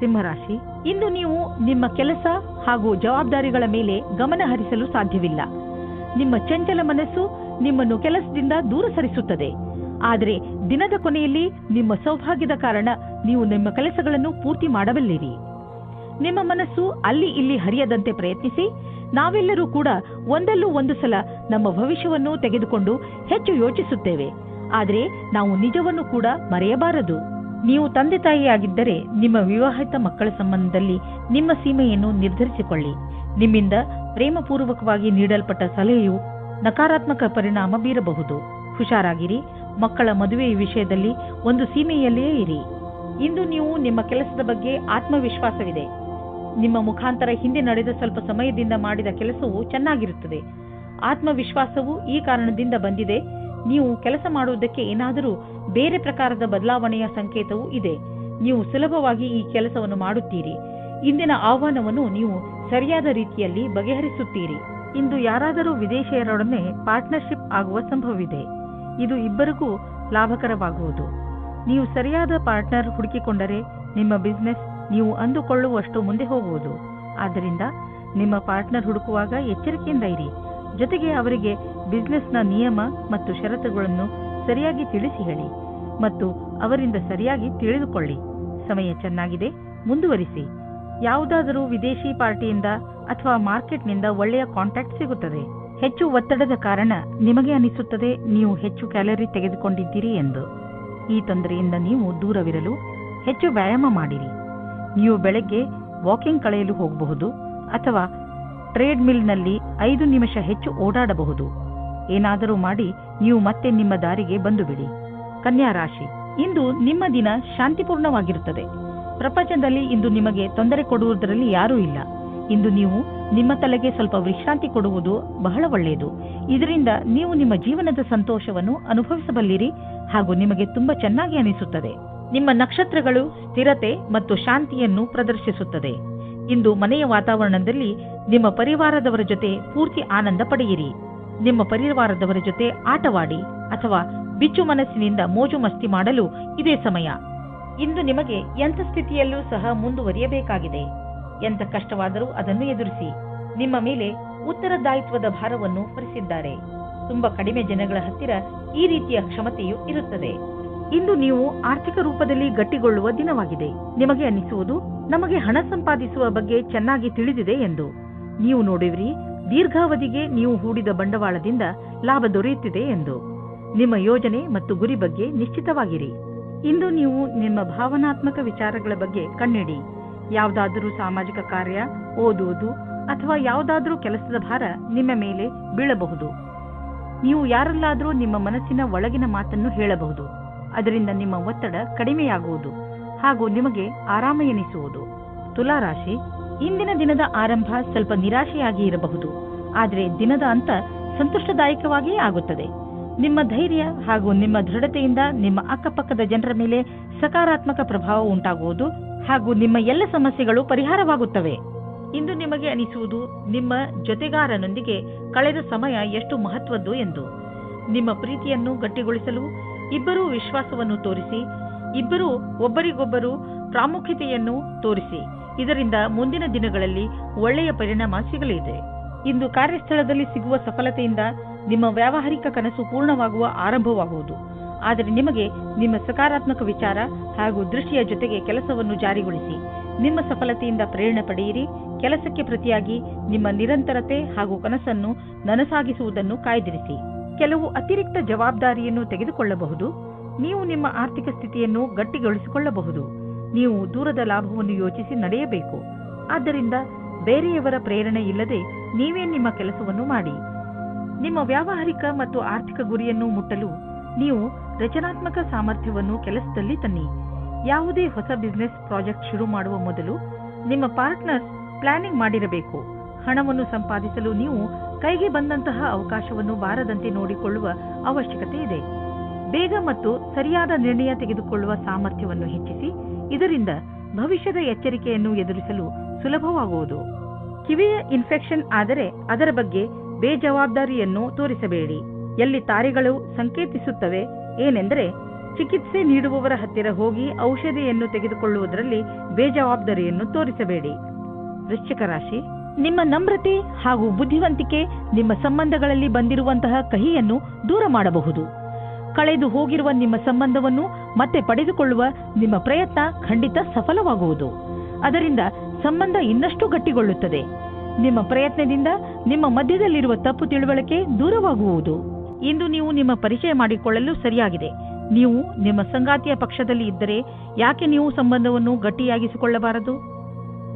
ಸಿಂಹರಾಶಿ, ಇಂದು ನೀವು ನಿಮ್ಮ ಕೆಲಸ ಹಾಗೂ ಜವಾಬ್ದಾರಿಗಳ ಮೇಲೆ ಗಮನ ಹರಿಸಲು ಸಾಧ್ಯವಿಲ್ಲ. ನಿಮ್ಮ ಚಂಚಲ ಮನಸ್ಸು ನಿಮ್ಮನ್ನು ಕೆಲಸದಿಂದ ದೂರ ಸರಿಸುತ್ತದೆ. ಆದರೆ ದಿನದ ಕೊನೆಯಲ್ಲಿ ನಿಮ್ಮ ಸೌಭಾಗ್ಯದ ಕಾರಣ ನೀವು ನಿಮ್ಮ ಕೆಲಸಗಳನ್ನು ಪೂರ್ತಿ ಮಾಡಬಲ್ಲಿರಿ. ನಿಮ್ಮ ಮನಸ್ಸು ಅಲ್ಲಿ ಇಲ್ಲಿ ಹರಿಯದಂತೆ ಪ್ರಯತ್ನಿಸಿ. ನಾವೆಲ್ಲರೂ ಕೂಡ ಒಂದಲ್ಲೂ ಒಂದು ಸಲ ನಮ್ಮ ಭವಿಷ್ಯವನ್ನು ತೆಗೆದುಕೊಂಡು ಹೆಚ್ಚು ಯೋಚಿಸುತ್ತೇವೆ. ಆದರೆ ನಾವು ನಿಜವನ್ನು ಕೂಡ ಮರೆಯಬಾರದು. ನೀವು ತಂದೆ ತಾಯಿಯಾಗಿದ್ದರೆ ನಿಮ್ಮ ವಿವಾಹಿತ ಮಕ್ಕಳ ಸಂಬಂಧದಲ್ಲಿ ನಿಮ್ಮ ಸೀಮೆಯನ್ನು ನಿರ್ಧರಿಸಿಕೊಳ್ಳಿ. ನಿಮ್ಮಿಂದ ಪ್ರೇಮಪೂರ್ವಕವಾಗಿ ನೀಡಲ್ಪಟ್ಟ ಸಲಹೆಯು ನಕಾರಾತ್ಮಕ ಪರಿಣಾಮ ಬೀರಬಹುದು. ಹುಷಾರಾಗಿರಿ. ಮಕ್ಕಳ ಮದುವೆಯ ವಿಷಯದಲ್ಲಿ ಒಂದು ಸೀಮೆಯಲ್ಲಿಯೇ ಇರಿ. ಇಂದು ನೀವು ನಿಮ್ಮ ಕೆಲಸದ ಬಗ್ಗೆ ಆತ್ಮವಿಶ್ವಾಸವಿದೆ. ನಿಮ್ಮ ಮುಖಾಂತರ ಹಿಂದೆ ನಡೆದ ಸ್ವಲ್ಪ ಸಮಯದಿಂದ ಮಾಡಿದ ಕೆಲಸವು ಚೆನ್ನಾಗಿರುತ್ತದೆ. ಆತ್ಮವಿಶ್ವಾಸವು ಈ ಕಾರಣದಿಂದ ಬಂದಿದೆ. ನೀವು ಕೆಲಸ ಮಾಡುವುದಕ್ಕೆ ಏನಾದರೂ ಬೇರೆ ಪ್ರಕಾರದ ಬದಲಾವಣೆಯ ಸಂಕೇತವೂ ಇದೆ. ನೀವು ಸುಲಭವಾಗಿ ಈ ಕೆಲಸವನ್ನು ಮಾಡುತ್ತೀರಿ. ಇಂದಿನ ಆಹ್ವಾನವನ್ನು ನೀವು ಸರಿಯಾದ ರೀತಿಯಲ್ಲಿ ಬಗೆಹರಿಸುತ್ತೀರಿ. ಇಂದು ಯಾರಾದರೂ ವಿದೇಶಿಯರೊಡನೆ ಪಾರ್ಟ್ನರ್ಶಿಪ್ ಆಗುವ ಸಂಭವವಿದೆ. ಇದು ಇಬ್ಬರಿಗೂ ಲಾಭಕರವಾಗುವುದು. ನೀವು ಸರಿಯಾದ ಪಾರ್ಟ್ನರ್ ಹುಡುಕಿಕೊಂಡರೆ ನಿಮ್ಮ ಬಿಸಿನೆಸ್ ನೀವು ಅಂದುಕೊಳ್ಳುವಷ್ಟು ಮುಂದೆ ಹೋಗುವುದು. ಆದ್ದರಿಂದ ನಿಮ್ಮ ಪಾರ್ಟ್ನರ್ ಹುಡುಕುವಾಗ ಎಚ್ಚರಿಕೆಯಿಂದ ಇರಿ. ಜೊತೆಗೆ ಅವರಿಗೆ ಬಿಸಿನೆಸ್ನ ನಿಯಮ ಮತ್ತು ಷರತ್ತುಗಳನ್ನು ಸರಿಯಾಗಿ ತಿಳಿಸಿ ಹೇಳಿ ಮತ್ತು ಅವರಿಂದ ಸರಿಯಾಗಿ ತಿಳಿದುಕೊಳ್ಳಿ. ಸಮಯ ಚೆನ್ನಾಗಿದೆ, ಮುಂದುವರಿಸಿ. ಯಾವುದಾದರೂ ವಿದೇಶಿ ಪಾರ್ಟಿಯಿಂದ ಅಥವಾ ಮಾರ್ಕೆಟ್ನಿಂದ ಒಳ್ಳೆಯ ಕಾಂಟ್ಯಾಕ್ಟ್ ಸಿಗುತ್ತದೆ. ಹೆಚ್ಚು ಒತ್ತಡದ ಕಾರಣ ನಿಮಗೆ ಅನಿಸುತ್ತದೆ ನೀವು ಹೆಚ್ಚು ಕ್ಯಾಲರಿ ತೆಗೆದುಕೊಂಡಿದ್ದೀರಿ ಎಂದು. ಈ ತೊಂದರೆಯಿಂದ ನೀವು ದೂರವಿರಲು ಹೆಚ್ಚು ವ್ಯಾಯಾಮ ಮಾಡಿರಿ. ನೀವು ಬೆಳಗ್ಗೆ ವಾಕಿಂಗ್ ಕಳೆಯಲು ಹೋಗಬಹುದು ಅಥವಾ ಟ್ರೇಡ್ ಮಿಲ್ನಲ್ಲಿ 5 ನಿಮಿಷ ಹೆಚ್ಚು ಓಡಾಡಬಹುದು. ಏನಾದರೂ ಮಾಡಿ ನೀವು ಮತ್ತೆ ನಿಮ್ಮ ದಾರಿಗೆ ಬಂದು ಬಿಡಿ. ಕನ್ಯಾ ರಾಶಿ, ಇಂದು ನಿಮ್ಮ ದಿನ ಶಾಂತಿಪೂರ್ಣವಾಗಿರುತ್ತದೆ. ಪ್ರಪಂಚದಲ್ಲಿ ಇಂದು ನಿಮಗೆ ತೊಂದರೆ ಕೊಡುವುದರಲ್ಲಿ ಯಾರೂ ಇಲ್ಲ. ಇಂದು ನೀವು ನಿಮ್ಮ ತಲೆಗೆ ಸ್ವಲ್ಪ ವಿಶ್ರಾಂತಿ ಕೊಡುವುದು ಬಹಳ ಒಳ್ಳೆಯದು. ಇದರಿಂದ ನೀವು ನಿಮ್ಮ ಜೀವನದ ಸಂತೋಷವನ್ನು ಅನುಭವಿಸಬಲ್ಲಿರಿ ಹಾಗೂ ನಿಮಗೆ ತುಂಬಾ ಚೆನ್ನಾಗಿ ಅನಿಸುತ್ತದೆ. ನಿಮ್ಮ ನಕ್ಷತ್ರಗಳು ಸ್ಥಿರತೆ ಮತ್ತು ಶಾಂತಿಯನ್ನು ಪ್ರದರ್ಶಿಸುತ್ತದೆ. ಇಂದು ಮನೆಯ ವಾತಾವರಣದಲ್ಲಿ ನಿಮ್ಮ ಪರಿವಾರದವರ ಜೊತೆ ಪೂರ್ತಿ ಆನಂದ ಪಡೆಯಿರಿ. ನಿಮ್ಮ ಪರಿವಾರದವರ ಜೊತೆ ಆಟವಾಡಿ ಅಥವಾ ಬಿಚ್ಚು ಮನಸ್ಸಿನಿಂದ ಮೋಜು ಮಸ್ತಿ ಮಾಡಲು ಇದೇ ಸಮಯ. ಇಂದು ನಿಮಗೆ ಎಂಥ ಸ್ಥಿತಿಯಲ್ಲೂ ಸಹ ಮುಂದುವರಿಯಬೇಕಾಗಿದೆ. ಎಂಥ ಕಷ್ಟವಾದರೂ ಅದನ್ನು ಎದುರಿಸಿ. ನಿಮ್ಮ ಮೇಲೆ ಉತ್ತರದಾಯಿತ್ವದ ಭಾರವನ್ನು ಹೊರಿಸಿದ್ದಾರೆ. ತುಂಬಾ ಕಡಿಮೆ ಜನಗಳ ಹತ್ತಿರ ಈ ರೀತಿಯ ಕ್ಷಮತೆಯು ಇರುತ್ತದೆ. ಇಂದು ನೀವು ಆರ್ಥಿಕ ರೂಪದಲ್ಲಿ ಗಟ್ಟಿಗೊಳ್ಳುವ ದಿನವಾಗಿದೆ. ನಿಮಗೆ ಅನ್ನಿಸುವುದು, ನಮಗೆ ಹಣ ಸಂಪಾದಿಸುವ ಬಗ್ಗೆ ಚೆನ್ನಾಗಿ ತಿಳಿದಿದೆ ಎಂದು. ನೀವು ನೋಡುವಿರಿ, ದೀರ್ಘಾವಧಿಗೆ ನೀವು ಹೂಡಿದ ಬಂಡವಾಳದಿಂದ ಲಾಭ ದೊರೆಯುತ್ತಿದೆ ಎಂದು. ನಿಮ್ಮ ಯೋಜನೆ ಮತ್ತು ಗುರಿ ಬಗ್ಗೆ ನಿಶ್ಚಿತವಾಗಿರಿ. ಇಂದು ನೀವು ನಿಮ್ಮ ಭಾವನಾತ್ಮಕ ವಿಚಾರಗಳ ಬಗ್ಗೆ ಕಣ್ಣಿಡಿ. ಯಾವುದಾದರೂ ಸಾಮಾಜಿಕ ಕಾರ್ಯ, ಓದುವುದು ಅಥವಾ ಯಾವುದಾದರೂ ಕೆಲಸದ ಭಾರ ನಿಮ್ಮ ಮೇಲೆ ಬೀಳಬಹುದು. ನೀವು ಯಾರಲ್ಲಾದರೂ ನಿಮ್ಮ ಮನಸ್ಸಿನ ಒಳಗಿನ ಮಾತನ್ನು ಹೇಳಬಹುದು. ಅದರಿಂದ ನಿಮ್ಮ ಒತ್ತಡ ಕಡಿಮೆಯಾಗುವುದು ಹಾಗೂ ನಿಮಗೆ ಆರಾಮ ಎನಿಸುವುದು. ತುಲಾರಾಶಿ, ಇಂದಿನ ದಿನದ ಆರಂಭ ಸ್ವಲ್ಪ ನಿರಾಶೆಯಾಗಿ ಇರಬಹುದು, ಆದರೆ ದಿನದ ಅಂತ ಸಂತುಷ್ಟದಾಯಕವಾಗಿಯೇ ಆಗುತ್ತದೆ. ನಿಮ್ಮ ಧೈರ್ಯ ಹಾಗೂ ನಿಮ್ಮ ದೃಢತೆಯಿಂದ ನಿಮ್ಮ ಅಕ್ಕಪಕ್ಕದ ಜನರ ಮೇಲೆ ಸಕಾರಾತ್ಮಕ ಪ್ರಭಾವ ಉಂಟಾಗುವುದು ಹಾಗೂ ನಿಮ್ಮ ಎಲ್ಲ ಸಮಸ್ಯೆಗಳು ಪರಿಹಾರವಾಗುತ್ತವೆ. ಇಂದು ನಿಮಗೆ ಅನಿಸುವುದು, ನಿಮ್ಮ ಜೊತೆಗಾರನೊಂದಿಗೆ ಕಳೆದ ಸಮಯ ಎಷ್ಟು ಮಹತ್ವದ್ದು ಎಂದು. ನಿಮ್ಮ ಪ್ರೀತಿಯನ್ನು ಗಟ್ಟಿಗೊಳಿಸಲು ಇಬ್ಬರೂ ವಿಶ್ವಾಸವನ್ನು ತೋರಿಸಿ, ಇಬ್ಬರೂ ಒಬ್ಬರಿಗೊಬ್ಬರು ಪ್ರಾಮುಖ್ಯತೆಯನ್ನು ತೋರಿಸಿ. ಇದರಿಂದ ಮುಂದಿನ ದಿನಗಳಲ್ಲಿ ಒಳ್ಳೆಯ ಪರಿಣಾಮ ಸಿಗಲಿದೆ. ಇಂದು ಕಾರ್ಯಸ್ಥಳದಲ್ಲಿ ಸಿಗುವ ಸಫಲತೆಯಿಂದ ನಿಮ್ಮ ವ್ಯಾವಹಾರಿಕ ಕನಸು ಪೂರ್ಣವಾಗುವ ಆರಂಭವಾಗುವುದು. ಆದರೆ ನಿಮಗೆ ನಿಮ್ಮ ಸಕಾರಾತ್ಮಕ ವಿಚಾರ ಹಾಗೂ ದೃಷ್ಟಿಯ ಜೊತೆಗೆ ಕೆಲಸವನ್ನು ಜಾರಿಗೊಳಿಸಿ. ನಿಮ್ಮ ಸಫಲತೆಯಿಂದ ಪ್ರೇರಣೆ ಪಡೆಯಿರಿ. ಕೆಲಸಕ್ಕೆ ಪ್ರತಿಯಾಗಿ ನಿಮ್ಮ ನಿರಂತರತೆ ಹಾಗೂ ಕನಸನ್ನು ನನಸಾಗಿಸುವುದನ್ನು ಕಾಯ್ದಿರಿಸಿ. ಕೆಲವು ಅತಿರಿಕ್ತ ಜವಾಬ್ದಾರಿಯನ್ನು ತೆಗೆದುಕೊಳ್ಳಬಹುದು. ನೀವು ನಿಮ್ಮ ಆರ್ಥಿಕ ಸ್ಥಿತಿಯನ್ನು ಗಟ್ಟಿಗೊಳಿಸಿಕೊಳ್ಳಬಹುದು. ನೀವು ದೂರದ ಲಾಭವನ್ನು ಯೋಚಿಸಿ ನಡೆಯಬೇಕು. ಆದ್ದರಿಂದ ಬೇರೆಯವರ ಪ್ರೇರಣೆ ಇಲ್ಲದೆ ನೀವೇ ನಿಮ್ಮ ಕೆಲಸವನ್ನು ಮಾಡಿ. ನಿಮ್ಮ ವ್ಯಾವಹಾರಿಕ ಮತ್ತು ಆರ್ಥಿಕ ಗುರಿಯನ್ನು ಮುಟ್ಟಲು ನೀವು ರಚನಾತ್ಮಕ ಸಾಮರ್ಥ್ಯವನ್ನು ಕೆಲಸದಲ್ಲಿ ತನ್ನಿ. ಯಾವುದೇ ಹೊಸ ಬಿಸಿನೆಸ್ ಪ್ರಾಜೆಕ್ಟ್ ಶುರು ಮಾಡುವ ಮೊದಲು ನಿಮ್ಮ ಪಾರ್ಟ್ನರ್ಸ್ ಪ್ಲಾನಿಂಗ್ ಮಾಡಿರಬೇಕು. ಹಣವನ್ನು ಸಂಪಾದಿಸಲು ನೀವು ಕೈಗೆ ಬಂದಂತಹ ಅವಕಾಶವನ್ನು ಬಾರದಂತೆ ನೋಡಿಕೊಳ್ಳುವ ಅವಶ್ಯಕತೆ ಇದೆ. ಬೇಗ ಮತ್ತು ಸರಿಯಾದ ನಿರ್ಣಯ ತೆಗೆದುಕೊಳ್ಳುವ ಸಾಮರ್ಥ್ಯವನ್ನು ಹೆಚ್ಚಿಸಿ. ಇದರಿಂದ ಭವಿಷ್ಯದ ಎಚ್ಚರಿಕೆಯನ್ನು ಎದುರಿಸಲು ಸುಲಭವಾಗುವುದು. ಕಿವಿಯ ಇನ್ಫೆಕ್ಷನ್ ಆದರೆ ಅದರ ಬಗ್ಗೆ ಬೇಜವಾಬ್ದಾರಿಯನ್ನು ತೋರಿಸಬೇಡಿ. ಎಲ್ಲಿ ತಾರೆಗಳು ಸಂಕೇತಿಸುತ್ತವೆ ಏನೆಂದರೆ, ಚಿಕಿತ್ಸೆ ನೀಡುವವರ ಹತ್ತಿರ ಹೋಗಿ ಔಷಧಿಯನ್ನು ತೆಗೆದುಕೊಳ್ಳುವುದರಲ್ಲಿ ಬೇಜವಾಬ್ದಾರಿಯನ್ನು ತೋರಿಸಬೇಡಿ. ವೃಶ್ಚಿಕ ರಾಶಿ, ನಿಮ್ಮ ನಮ್ರತೆ ಹಾಗೂ ಬುದ್ಧಿವಂತಿಕೆ ನಿಮ್ಮ ಸಂಬಂಧಗಳಲ್ಲಿ ಬಂದಿರುವಂತಹ ಕಹಿಯನ್ನು ದೂರ ಮಾಡಬಹುದು. ಕಳೆದು ಹೋಗಿರುವ ನಿಮ್ಮ ಸಂಬಂಧವನ್ನು ಮತ್ತೆ ಪಡೆದುಕೊಳ್ಳುವ ನಿಮ್ಮ ಪ್ರಯತ್ನ ಖಂಡಿತ ಸಫಲವಾಗುವುದು. ಅದರಿಂದ ಸಂಬಂಧ ಇನ್ನಷ್ಟು ಗಟ್ಟಿಗೊಳ್ಳುತ್ತದೆ. ನಿಮ್ಮ ಪ್ರಯತ್ನದಿಂದ ನಿಮ್ಮ ಮಧ್ಯದಲ್ಲಿರುವ ತಪ್ಪು ತಿಳುವಳಿಕೆ ದೂರವಾಗುವುದು. ಇಂದು ನೀವು ನಿಮ್ಮ ಪರಿಚಯ ಮಾಡಿಕೊಳ್ಳಲು ಸರಿಯಾಗಿದೆ. ನೀವು ನಿಮ್ಮ ಸಂಗಾತಿಯ ಪಕ್ಷದಲ್ಲಿ ಇದ್ದರೆ ಯಾಕೆ ನೀವು ಸಂಬಂಧವನ್ನು ಗಟ್ಟಿಯಾಗಿಸಿಕೊಳ್ಳಬಾರದು?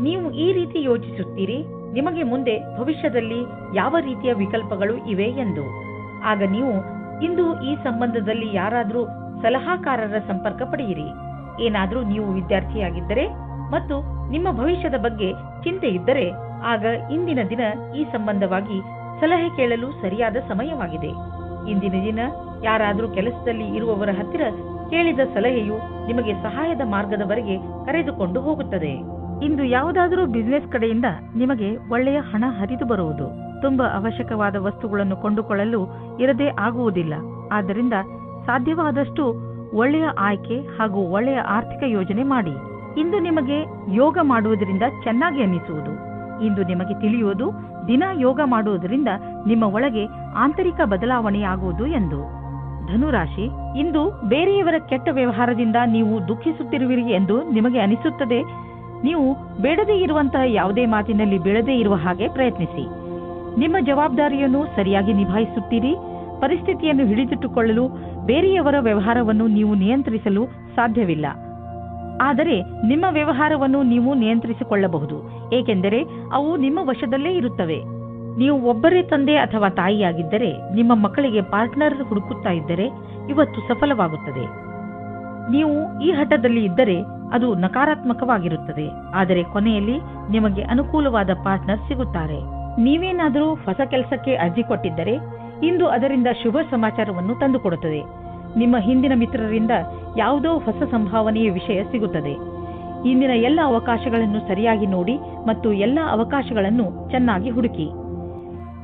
ನೀವು ಈ ರೀತಿ ಯೋಚಿಸುತ್ತೀರಿ, ನಿಮಗೆ ಮುಂದೆ ಭವಿಷ್ಯದಲ್ಲಿ ಯಾವ ರೀತಿಯ ವಿಕಲ್ಪಗಳು ಇವೆ ಎಂದು. ಆಗ ನೀವು ಇಂದು ಈ ಸಂಬಂಧದಲ್ಲಿ ಯಾರಾದರೂ ಸಲಹಾಕಾರರ ಸಂಪರ್ಕ ಪಡೆಯಿರಿ. ಏನಾದರೂ ನೀವು ವಿದ್ಯಾರ್ಥಿಯಾಗಿದ್ದರೆ ಮತ್ತು ನಿಮ್ಮ ಭವಿಷ್ಯದ ಬಗ್ಗೆ ಚಿಂತೆ ಇದ್ದರೆ ಆಗ ಇಂದಿನ ದಿನ ಈ ಸಂಬಂಧವಾಗಿ ಸಲಹೆ ಕೇಳಲು ಸರಿಯಾದ ಸಮಯವಾಗಿದೆ. ಇಂದಿನ ದಿನ ಯಾರಾದರೂ ಕೆಲಸದಲ್ಲಿ ಇರುವವರ ಹತ್ತಿರ ಕೇಳಿದ ಸಲಹೆಯು ನಿಮಗೆ ಸಹಾಯದ ಮಾರ್ಗದವರೆಗೆ ಕರೆದುಕೊಂಡು ಹೋಗುತ್ತದೆ. ಇಂದು ಯಾವುದಾದರೂ ಬಿಸಿನೆಸ್ ಕಡೆಯಿಂದ ನಿಮಗೆ ಒಳ್ಳೆಯ ಹಣ ಹರಿದು ಬರುವುದು. ತುಂಬಾ ಅವಶ್ಯಕವಾದ ವಸ್ತುಗಳನ್ನು ಕೊಂಡುಕೊಳ್ಳಲು ಇರದೇ ಆಗುವುದಿಲ್ಲ. ಆದ್ದರಿಂದ ಸಾಧ್ಯವಾದಷ್ಟು ಒಳ್ಳೆಯ ಆಯ್ಕೆ ಹಾಗೂ ಒಳ್ಳೆಯ ಆರ್ಥಿಕ ಯೋಜನೆ ಮಾಡಿ. ಇಂದು ನಿಮಗೆ ಯೋಗ ಮಾಡುವುದರಿಂದ ಚೆನ್ನಾಗಿ ಅನ್ನಿಸುವುದು. ಇಂದು ನಿಮಗೆ ತಿಳಿಯುವುದು, ದಿನ ಯೋಗ ಮಾಡುವುದರಿಂದ ನಿಮ್ಮ ಒಳಗೆ ಆಂತರಿಕ ಬದಲಾವಣೆಯಾಗುವುದು ಎಂದು. ಧನುರಾಶಿ, ಇಂದು ಬೇರೆಯವರ ಕೆಟ್ಟ ವ್ಯವಹಾರದಿಂದ ನೀವು ದುಃಖಿಸುತ್ತಿರುವಿರಿ ಎಂದು ನಿಮಗೆ ಅನಿಸುತ್ತದೆ. ನೀವು ಬೇಡದೇ ಇರುವಂತಹ ಯಾವುದೇ ಮಾತಿನಲ್ಲಿ ಬೀಳದೇ ಇರುವ ಹಾಗೆ ಪ್ರಯತ್ನಿಸಿ. ನಿಮ್ಮ ಜವಾಬ್ದಾರಿಯನ್ನು ಸರಿಯಾಗಿ ನಿಭಾಯಿಸುತ್ತೀರಿ. ಪರಿಸ್ಥಿತಿಯನ್ನು ಹಿಡಿದಿಟ್ಟುಕೊಳ್ಳಲು ಬೇರೆಯವರ ವ್ಯವಹಾರವನ್ನು ನೀವು ನಿಯಂತ್ರಿಸಲು ಸಾಧ್ಯವಿಲ್ಲ. ಆದರೆ ನಿಮ್ಮ ವ್ಯವಹಾರವನ್ನು ನೀವು ನಿಯಂತ್ರಿಸಿಕೊಳ್ಳಬಹುದು, ಏಕೆಂದರೆ ಅವು ನಿಮ್ಮ ವಶದಲ್ಲೇ ಇರುತ್ತವೆ. ನೀವು ಒಬ್ಬರೇ ತಂದೆ ಅಥವಾ ತಾಯಿಯಾಗಿದ್ದರೆ ನಿಮ್ಮ ಮಕ್ಕಳಿಗೆ ಪಾರ್ಟ್ನರ್ ಹುಡುಕುತ್ತಾ ಇದ್ದರೆ ಇವತ್ತು ಸಫಲವಾಗುತ್ತದೆ. ನೀವು ಈ ಹಠದಲ್ಲಿ ಇದ್ದರೆ ಅದು ನಕಾರಾತ್ಮಕವಾಗಿರುತ್ತದೆ. ಆದರೆ ಕೊನೆಯಲ್ಲಿ ನಿಮಗೆ ಅನುಕೂಲವಾದ ಪಾರ್ಟ್ನರ್ ಸಿಗುತ್ತಾರೆ. ನೀವೇನಾದರೂ ಹೊಸ ಕೆಲಸಕ್ಕೆ ಅರ್ಜಿ ಕೊಟ್ಟಿದ್ದರೆ ಇಂದು ಅದರಿಂದ ಶುಭ ಸಮಾಚಾರವನ್ನು ತಂದುಕೊಡುತ್ತದೆ. ನಿಮ್ಮ ಹಿಂದಿನ ಮಿತ್ರರಿಂದ ಯಾವುದೋ ಹೊಸ ಸಂಭಾವನೆಯ ವಿಷಯ ಸಿಗುತ್ತದೆ. ಇಂದಿನ ಎಲ್ಲ ಅವಕಾಶಗಳನ್ನು ಸರಿಯಾಗಿ ನೋಡಿ ಮತ್ತು ಎಲ್ಲ ಅವಕಾಶಗಳನ್ನು ಚೆನ್ನಾಗಿ ಹುಡುಕಿ.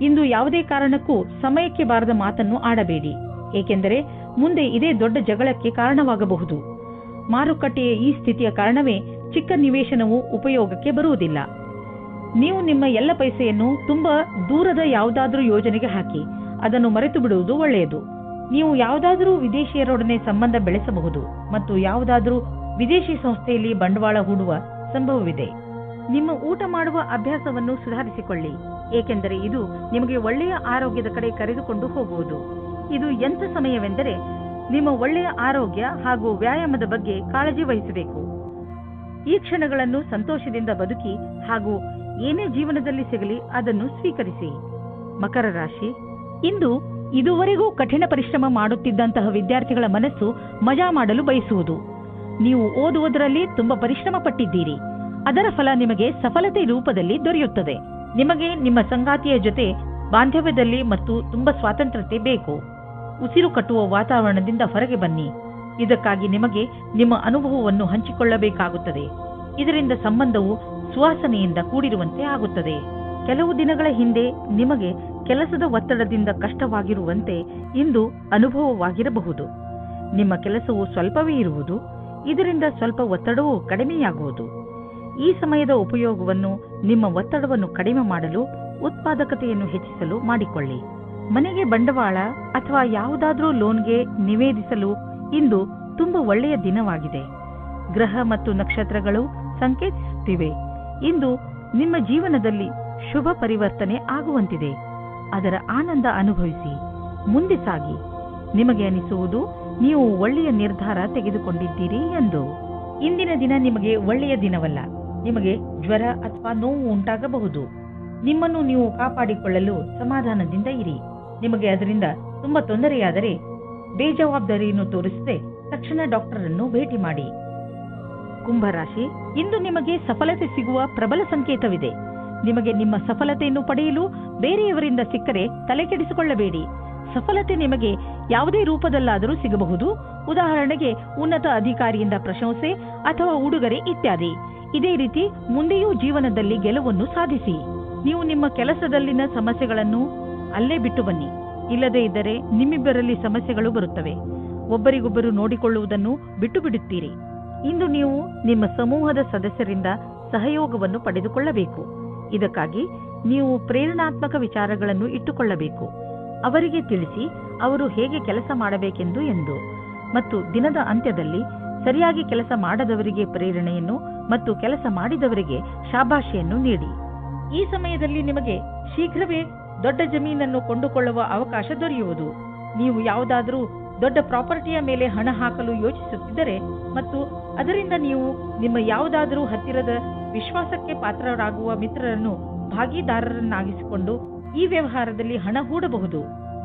ಇಂದು ಯಾವುದೇ ಕಾರಣಕ್ಕೂ ಸಮಯಕ್ಕೆ ಬಾರದ ಮಾತನ್ನು ಆಡಬೇಡಿ, ಏಕೆಂದರೆ ಮುಂದೆ ಇದೇ ದೊಡ್ಡ ಜಗಳಕ್ಕೆ ಕಾರಣವಾಗಬಹುದು. ಮಾರುಕಟ್ಟೆಯ ಈ ಸ್ಥಿತಿಯ ಕಾರಣವೇ ಚಿಕ್ಕ ನಿವೇಶನವು ಉಪಯೋಗಕ್ಕೆ ಬರುವುದಿಲ್ಲ. ನೀವು ನಿಮ್ಮ ಎಲ್ಲ ಪೈಸೆಯನ್ನು ತುಂಬಾ ದೂರದ ಯಾವುದಾದ್ರೂ ಯೋಜನೆಗೆ ಹಾಕಿ ಅದನ್ನು ಮರೆತು ಬಿಡುವುದು ಒಳ್ಳೆಯದು. ನೀವು ಯಾವುದಾದರೂ ವಿದೇಶಿಯರೊಡನೆ ಸಂಬಂಧ ಬೆಳೆಸಬಹುದು ಮತ್ತು ಯಾವುದಾದರೂ ವಿದೇಶಿ ಸಂಸ್ಥೆಯಲ್ಲಿ ಬಂಡವಾಳ ಹೂಡುವ ಸಂಭವವಿದೆ. ನಿಮ್ಮ ಊಟ ಮಾಡುವ ಅಭ್ಯಾಸವನ್ನು ಸುಧಾರಿಸಿಕೊಳ್ಳಿ, ಏಕೆಂದರೆ ಇದು ನಿಮಗೆ ಒಳ್ಳೆಯ ಆರೋಗ್ಯದ ಕಡೆ ಕರೆದುಕೊಂಡು ಹೋಗುವುದು. ಇದು ಎಂಥ ಸಮಯವೆಂದರೆ ನಿಮ್ಮ ಒಳ್ಳೆಯ ಆರೋಗ್ಯ ಹಾಗೂ ವ್ಯಾಯಾಮದ ಬಗ್ಗೆ ಕಾಳಜಿ ವಹಿಸಬೇಕು. ಈ ಕ್ಷಣಗಳನ್ನು ಸಂತೋಷದಿಂದ ಬದುಕಿ ಹಾಗೂ ಏನೇ ಜೀವನದಲ್ಲಿ ಸಿಗಲಿ ಅದನ್ನು ಸ್ವೀಕರಿಸಿ. ಮಕರ ರಾಶಿ, ಇಂದು ಇದುವರೆಗೂ ಕಠಿಣ ಪರಿಶ್ರಮ ಮಾಡುತ್ತಿದ್ದಂತಹ ವಿದ್ಯಾರ್ಥಿಗಳ ಮನಸ್ಸು ಮಜಾ ಮಾಡಲು ಬಯಸುವುದು. ನೀವು ಓದುವುದರಲ್ಲಿ ತುಂಬಾ ಪರಿಶ್ರಮ ಪಟ್ಟಿದ್ದೀರಿ, ಅದರ ಫಲ ನಿಮಗೆ ಸಫಲತೆ ರೂಪದಲ್ಲಿ ದೊರೆಯುತ್ತದೆ. ನಿಮಗೆ ನಿಮ್ಮ ಸಂಗಾತಿಯ ಜೊತೆ ಬಾಂಧವ್ಯದಲ್ಲಿ ಮತ್ತು ತುಂಬಾ ಸ್ವಾತಂತ್ರ್ಯತೆ ಬೇಕು. ಉಸಿರು ಕಟ್ಟುವ ವಾತಾವರಣದಿಂದ ಹೊರಗೆ ಬನ್ನಿ. ಇದಕ್ಕಾಗಿ ನಿಮಗೆ ನಿಮ್ಮ ಅನುಭವವನ್ನು ಹಂಚಿಕೊಳ್ಳಬೇಕಾಗುತ್ತದೆ. ಇದರಿಂದ ಸಂಬಂಧವು ಸುವಾಸನೆಯಿಂದ ಕೂಡಿರುವಂತೆ ಆಗುತ್ತದೆ. ಕೆಲವು ದಿನಗಳ ಹಿಂದೆ ನಿಮಗೆ ಕೆಲಸದ ಒತ್ತಡದಿಂದ ಕಷ್ಟವಾಗಿರುವಂತೆ ಇಂದು ಅನುಭವವಾಗಿರಬಹುದು. ನಿಮ್ಮ ಕೆಲಸವು ಸ್ವಲ್ಪವೇ ಇರುವುದು, ಇದರಿಂದ ಸ್ವಲ್ಪ ಒತ್ತಡವೂ ಕಡಿಮೆಯಾಗುವುದು. ಈ ಸಮಯದ ಉಪಯೋಗವನ್ನು ನಿಮ್ಮ ಒತ್ತಡವನ್ನು ಕಡಿಮೆ ಮಾಡಲು, ಉತ್ಪಾದಕತೆಯನ್ನು ಹೆಚ್ಚಿಸಲು ಮಾಡಿಕೊಳ್ಳಿ. ಮನೆಗೆ ಬಂಡವಾಳ ಅಥವಾ ಯಾವುದಾದ್ರೂ ಲೋನ್ಗೆ ನಿವೇದಿಸಲು ಇಂದು ತುಂಬಾ ಒಳ್ಳೆಯ ದಿನವಾಗಿದೆ. ಗ್ರಹ ಮತ್ತು ನಕ್ಷತ್ರಗಳು ಸಂಕೇತಿಸುತ್ತಿವೆ ಇಂದು ನಿಮ್ಮ ಜೀವನದಲ್ಲಿ ಶುಭ ಪರಿವರ್ತನೆ ಆಗುವಂತಿದೆ. ಅದರ ಆನಂದ ಅನುಭವಿಸಿ ಮುಂದೆ ಸಾಗಿ. ನಿಮಗೆ ಅನಿಸುವುದು ನೀವು ಒಳ್ಳೆಯ ನಿರ್ಧಾರ ತೆಗೆದುಕೊಂಡಿದ್ದೀರಿ ಎಂದು. ಇಂದಿನ ದಿನ ನಿಮಗೆ ಒಳ್ಳೆಯ ದಿನವಲ್ಲ. ನಿಮಗೆ ಜ್ವರ ಅಥವಾ ನೋವು ಉಂಟಾಗಬಹುದು. ನಿಮ್ಮನ್ನು ನೀವು ಕಾಪಾಡಿಕೊಳ್ಳಲು ಸಮಾಧಾನದಿಂದ ಇರಿ. ನಿಮಗೆ ಅದರಿಂದ ತುಂಬಾ ತೊಂದರೆಯಾದರೆ ಬೇಜವಾಬ್ದಾರಿಯನ್ನು ತೋರಿಸದೆ ತಕ್ಷಣ ಡಾಕ್ಟರ್ ಅನ್ನು ಭೇಟಿ ಮಾಡಿ. ಕುಂಭರಾಶಿ, ಇಂದು ನಿಮಗೆ ಸಫಲತೆ ಸಿಗುವ ಪ್ರಬಲ ಸಂಕೇತವಿದೆ. ನಿಮಗೆ ನಿಮ್ಮ ಸಫಲತೆಯನ್ನು ಪಡೆಯಲು ಬೇರೆಯವರಿಂದ ಸಿಕ್ಕರೆ ತಲೆ ಕೆಡಿಸಿಕೊಳ್ಳಬೇಡಿ. ಸಫಲತೆ ನಿಮಗೆ ಯಾವುದೇ ರೂಪದಲ್ಲಾದರೂ ಸಿಗಬಹುದು. ಉದಾಹರಣೆಗೆ ಉನ್ನತ ಅಧಿಕಾರಿಯಿಂದ ಪ್ರಶಂಸೆ ಅಥವಾ ಉಡುಗೊರೆ ಇತ್ಯಾದಿ. ಇದೇ ರೀತಿ ಮುಂದೆಯೂ ಜೀವನದಲ್ಲಿ ಗೆಲುವನ್ನು ಸಾಧಿಸಿ. ನೀವು ನಿಮ್ಮ ಕೆಲಸದಲ್ಲಿನ ಸಮಸ್ಯೆಗಳನ್ನು ಅಲ್ಲೇ ಬಿಟ್ಟು ಬನ್ನಿ. ಇಲ್ಲದೇ ಇದ್ದರೆ ನಿಮ್ಮಿಬ್ಬರಲ್ಲಿ ಸಮಸ್ಯೆಗಳು ಬರುತ್ತವೆ. ಒಬ್ಬರಿಗೊಬ್ಬರು ನೋಡಿಕೊಳ್ಳುವುದನ್ನು ಬಿಟ್ಟು ಬಿಡುತ್ತೀರಿ. ಇಂದು ನೀವು ನಿಮ್ಮ ಸಮೂಹದ ಸದಸ್ಯರಿಂದ ಸಹಯೋಗವನ್ನು ಪಡೆದುಕೊಳ್ಳಬೇಕು. ಇದಕ್ಕಾಗಿ ನೀವು ಪ್ರೇರಣಾತ್ಮಕ ವಿಚಾರಗಳನ್ನು ಇಟ್ಟುಕೊಳ್ಳಬೇಕು. ಅವರಿಗೆ ತಿಳಿಸಿ ಅವರು ಹೇಗೆ ಕೆಲಸ ಮಾಡಬೇಕೆಂದು ಎಂದು. ಮತ್ತು ದಿನದ ಅಂತ್ಯದಲ್ಲಿ ಸರಿಯಾಗಿ ಕೆಲಸ ಮಾಡದವರಿಗೆ ಪ್ರೇರಣೆಯನ್ನು ಮತ್ತು ಕೆಲಸ ಮಾಡಿದವರಿಗೆ ಶಾಬಾಷಿಯನ್ನು ನೀಡಿ. ಈ ಸಮಯದಲ್ಲಿ ನಿಮಗೆ ಶೀಘ್ರವೇ ದೊಡ್ಡ ಜಮೀನನ್ನು ಕೊಂಡುಕೊಳ್ಳುವ ಅವಕಾಶ ದೊರೆಯುವುದು. ನೀವು ಯಾವುದಾದರೂ ದೊಡ್ಡ ಪ್ರಾಪರ್ಟಿಯ ಮೇಲೆ ಹಣ ಹಾಕಲು ಯೋಚಿಸುತ್ತಿದ್ದರೆ ಮತ್ತು ಅದರಿಂದ ನೀವು ನಿಮ್ಮ ಯಾವುದಾದರೂ ಹತ್ತಿರದ ವಿಶ್ವಾಸಕ್ಕೆ ಪಾತ್ರರಾಗುವ ಮಿತ್ರರನ್ನು ಭಾಗಿದಾರರನ್ನಾಗಿಸಿಕೊಂಡು ಈ ವ್ಯವಹಾರದಲ್ಲಿ ಹಣ ಹೂಡಬಹುದು.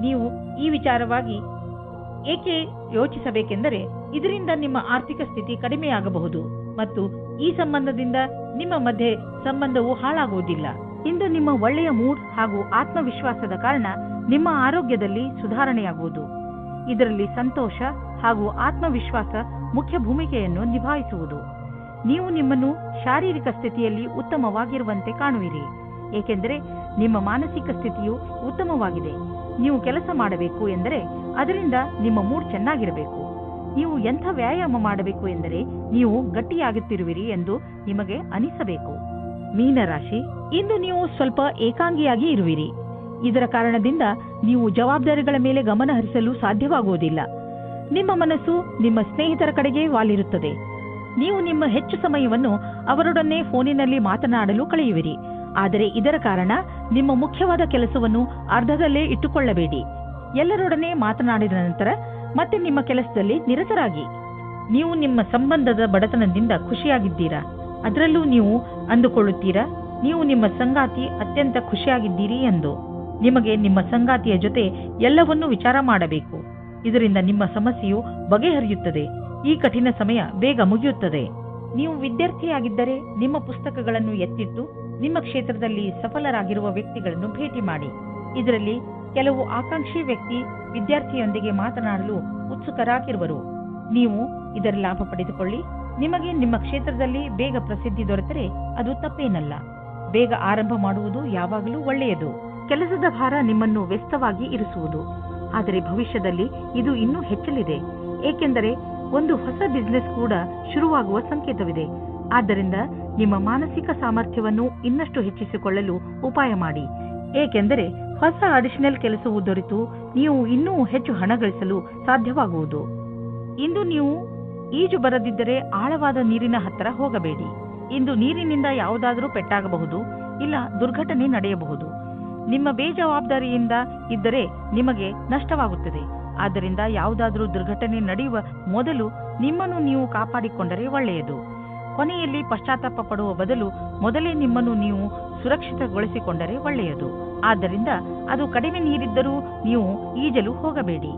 ನೀವು ಈ ವಿಚಾರವಾಗಿ ಏಕೆ ಯೋಚಿಸಬೇಕೆಂದರೆ ಇದರಿಂದ ನಿಮ್ಮ ಆರ್ಥಿಕ ಸ್ಥಿತಿ ಕಡಿಮೆಯಾಗಬಹುದು ಮತ್ತು ಈ ಸಂಬಂಧದಿಂದ ನಿಮ್ಮ ಮಧ್ಯೆ ಸಂಬಂಧವು ಹಾಳಾಗುವುದಿಲ್ಲ. ಇಂದು ನಿಮ್ಮ ಒಳ್ಳೆಯ ಮೂಡ್ ಹಾಗೂ ಆತ್ಮವಿಶ್ವಾಸದ ಕಾರಣ ನಿಮ್ಮ ಆರೋಗ್ಯದಲ್ಲಿ ಸುಧಾರಣೆಯಾಗುವುದು. ಇದರಲ್ಲಿ ಸಂತೋಷ ಹಾಗೂ ಆತ್ಮವಿಶ್ವಾಸ ಮುಖ್ಯ ಭೂಮಿಕೆಯನ್ನು ನಿಭಾಯಿಸುವುದು. ನೀವು ನಿಮ್ಮನ್ನು ಶಾರೀರಿಕ ಸ್ಥಿತಿಯಲ್ಲಿ ಉತ್ತಮವಾಗಿರುವಂತೆ ಕಾಣುವಿರಿ, ಏಕೆಂದರೆ ನಿಮ್ಮ ಮಾನಸಿಕ ಸ್ಥಿತಿಯು ಉತ್ತಮವಾಗಿದೆ. ನೀವು ಕೆಲಸ ಮಾಡಬೇಕು ಎಂದರೆ ಅದರಿಂದ ನಿಮ್ಮ ಮೂಡ್ ಚೆನ್ನಾಗಿರಬೇಕು. ನೀವು ಎಂಥ ವ್ಯಾಯಾಮ ಮಾಡಬೇಕು ಎಂದರೆ ನೀವು ಗಟ್ಟಿಯಾಗುತ್ತಿರುವಿರಿ ಎಂದು ನಿಮಗೆ ಅನಿಸಬೇಕು. ಮೀನರಾಶಿ, ಇಂದು ನೀವು ಸ್ವಲ್ಪ ಏಕಾಂಗಿಯಾಗಿ ಇರುವಿರಿ. ಇದರ ಕಾರಣದಿಂದ ನೀವು ಜವಾಬ್ದಾರಿಗಳ ಮೇಲೆ ಗಮನ ಹರಿಸಲು ಸಾಧ್ಯವಾಗುವುದಿಲ್ಲ. ನಿಮ್ಮ ಮನಸ್ಸು ನಿಮ್ಮ ಸ್ನೇಹಿತರ ಕಡೆಗೆ ವಾಲಿರುತ್ತದೆ. ನೀವು ನಿಮ್ಮ ಹೆಚ್ಚು ಸಮಯವನ್ನು ಅವರೊಡನೆ ಫೋನಿನಲ್ಲಿ ಮಾತನಾಡಲು ಕಳೆಯುವಿರಿ. ಆದರೆ ಇದರ ಕಾರಣ ನಿಮ್ಮ ಮುಖ್ಯವಾದ ಕೆಲಸವನ್ನು ಅರ್ಧದಲ್ಲೇ ಇಟ್ಟುಕೊಳ್ಳಬೇಡಿ. ಎಲ್ಲರೊಡನೆ ಮಾತನಾಡಿದ ನಂತರ ಮತ್ತೆ ನಿಮ್ಮ ಕೆಲಸದಲ್ಲಿ ನಿರತರಾಗಿ. ನೀವು ನಿಮ್ಮ ಸಂಬಂಧದ ಬಡತನದಿಂದ ಖುಷಿಯಾಗಿದ್ದೀರಾ? ಅದರಲ್ಲೂ ನೀವು ಅಂದುಕೊಳ್ಳುತ್ತೀರಾ ನೀವು ನಿಮ್ಮ ಸಂಗಾತಿ ಅತ್ಯಂತ ಖುಷಿಯಾಗಿದ್ದೀರಿ ಎಂದು. ನಿಮಗೆ ನಿಮ್ಮ ಸಂಗಾತಿಯ ಜೊತೆ ಎಲ್ಲವನ್ನೂ ವಿಚಾರ ಮಾಡಬೇಕು. ಇದರಿಂದ ನಿಮ್ಮ ಸಮಸ್ಯೆಯು ಬಗೆಹರಿಯುತ್ತದೆ. ಈ ಕಠಿಣ ಸಮಯ ಬೇಗ ಮುಗಿಯುತ್ತದೆ. ನೀವು ವಿದ್ಯಾರ್ಥಿಯಾಗಿದ್ದರೆ ನಿಮ್ಮ ಪುಸ್ತಕಗಳನ್ನು ಎತ್ತಿಟ್ಟು ನಿಮ್ಮ ಕ್ಷೇತ್ರದಲ್ಲಿ ಸಫಲರಾಗಿರುವ ವ್ಯಕ್ತಿಗಳನ್ನು ಭೇಟಿ ಮಾಡಿ. ಇದರಲ್ಲಿ ಕೆಲವು ಆಕಾಂಕ್ಷಿ ವ್ಯಕ್ತಿ ವಿದ್ಯಾರ್ಥಿಯೊಂದಿಗೆ ಮಾತನಾಡಲು ಉತ್ಸುಕರಾಗಿರುವರು. ನೀವು ಇದರ ಲಾಭ ಪಡೆದುಕೊಳ್ಳಿ. ನಿಮಗೆ ನಿಮ್ಮ ಕ್ಷೇತ್ರದಲ್ಲಿ ಬೇಗ ಪ್ರಸಿದ್ಧಿ ದೊರೆತರೆ ಅದು ತಪ್ಪೇನಲ್ಲ. ಬೇಗ ಆರಂಭ ಮಾಡುವುದು ಯಾವಾಗಲೂ ಒಳ್ಳೆಯದು. ಕೆಲಸದ ಭಾರ ನಿಮ್ಮನ್ನು ವ್ಯಸ್ತವಾಗಿ ಇರಿಸುವುದು. ಆದರೆ ಭವಿಷ್ಯದಲ್ಲಿ ಇದು ಇನ್ನೂ ಹೆಚ್ಚಲಿದೆ, ಏಕೆಂದರೆ ಒಂದು ಹೊಸ ಬಿಸಿನೆಸ್ ಕೂಡ ಶುರುವಾಗುವ ಸಂಕೇತವಿದೆ. ಆದ್ದರಿಂದ ನಿಮ್ಮ ಮಾನಸಿಕ ಸಾಮರ್ಥ್ಯವನ್ನು ಇನ್ನಷ್ಟು ಹೆಚ್ಚಿಸಿಕೊಳ್ಳಲು ಉಪಾಯ ಮಾಡಿ, ಏಕೆಂದರೆ ಹೊಸ ಅಡಿಷನಲ್ ಕೆಲಸವು ದೊರೆತು ನೀವು ಇನ್ನೂ ಹೆಚ್ಚು ಹಣ ಗಳಿಸಲು ಸಾಧ್ಯವಾಗುವುದು. ಇಂದು ನೀವು ಈಜು ಬರದಿದ್ದರೆ ಆಳವಾದ ನೀರಿನ ಹತ್ತಿರ ಹೋಗಬೇಡಿ. ಇಂದು ನೀರಿನಿಂದ ಯಾವುದಾದರೂ ಪೆಟ್ಟಾಗಬಹುದು, ಇಲ್ಲ ದುರ್ಘಟನೆ ನಡೆಯಬಹುದು. ನಿಮ್ಮ ಬೇಜವಾಬ್ದಾರಿಯಿಂದ ಇದ್ದರೆ ನಿಮಗೆ ನಷ್ಟವಾಗುತ್ತದೆ. ಆದ್ದರಿಂದ ಯಾವುದಾದರೂ ದುರ್ಘಟನೆ ನಡೆಯುವ ಮೊದಲು ನಿಮ್ಮನ್ನು ನೀವು ಕಾಪಾಡಿಕೊಂಡರೆ ಒಳ್ಳೆಯದು. ಕೊನೆಯಲ್ಲಿ ಪಶ್ಚಾತ್ತಾಪ ಪಡುವ ಬದಲು ಮೊದಲೇ ನಿಮ್ಮನ್ನು ನೀವು ಸುರಕ್ಷಿತಗೊಳಿಸಿಕೊಂಡರೆ ಒಳ್ಳೆಯದು. ಆದ್ದರಿಂದ ಅದು ಕಡಿಮೆ ನೀರಿದ್ದರೂ ನೀವು ಈಜಲು ಹೋಗಬೇಡಿ.